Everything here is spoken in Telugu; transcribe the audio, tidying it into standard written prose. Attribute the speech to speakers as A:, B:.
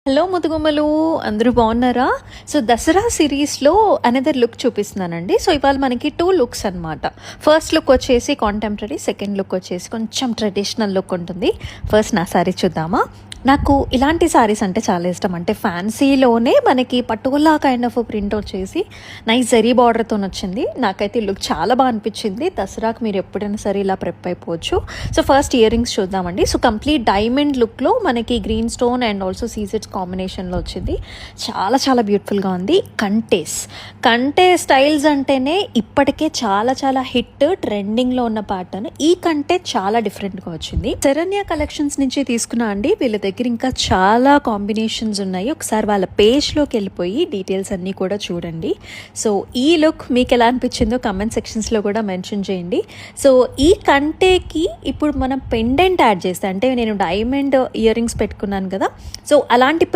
A: హలో ముతుగుమ్మలు, అందరూ బాగున్నారా? సో దసరా సిరీస్లో అనదర్ లుక్ చూపిస్తున్నానండి. సో ఇవాళ మనకి 2 లుక్స్ అనమాట. ఫస్ట్ లుక్ వచ్చేసి కాంటెంపరీ, సెకండ్ లుక్ వచ్చేసి కొంచెం ట్రెడిషనల్ లుక్ ఉంటుంది. ఫస్ట్ నా శారీ చూద్దామా. నాకు ఇలాంటి శారీస్ అంటే చాలా ఇష్టం. అంటే ఫ్యాన్సీలోనే మనకి పటోలా కైండ్ ఆఫ్ ప్రింట్ వచ్చేసి నైస్ జరీ బార్డర్తో వచ్చింది. నాకైతే ఈ లుక్ చాలా బాగా అనిపించింది. దసరాకు మీరు ఎప్పుడైనా సరే ఇలా ప్రెప్ అయిపోవచ్చు. సో ఫస్ట్ ఇయర్ రింగ్స్ చూద్దామండి. సో కంప్లీట్ డైమండ్ లుక్లో మనకి గ్రీన్ స్టోన్ అండ్ ఆల్సో సీజెడ్స్ కాంబినేషన్లో వచ్చింది. చాలా చాలా బ్యూటిఫుల్గా ఉంది. కంటే స్టైల్స్ అంటేనే ఇప్పటికే చాలా చాలా హిట్, ట్రెండింగ్లో ఉన్న ప్యాటర్న్. ఈ కంటే చాలా డిఫరెంట్గా వచ్చింది. శరణ్య కలెక్షన్స్ నుంచి తీసుకున్నా అండి. వీళ్ళ దగ్గర ఇంకా చాలా కాంబినేషన్స్ ఉన్నాయి. ఒకసారి వాళ్ళ పేజ్లోకి వెళ్ళిపోయి డీటెయిల్స్ అన్నీ కూడా చూడండి. సో ఈ లుక్ మీకు ఎలా అనిపించిందో కమెంట్ సెక్షన్స్లో కూడా మెన్షన్ చేయండి. సో ఈ కంటేకి ఇప్పుడు మనం పెండెంట్ యాడ్ చేస్తే, అంటే నేను డైమండ్ ఇయర్ రింగ్స్ పెట్టుకున్నాను కదా, సో అలాంటి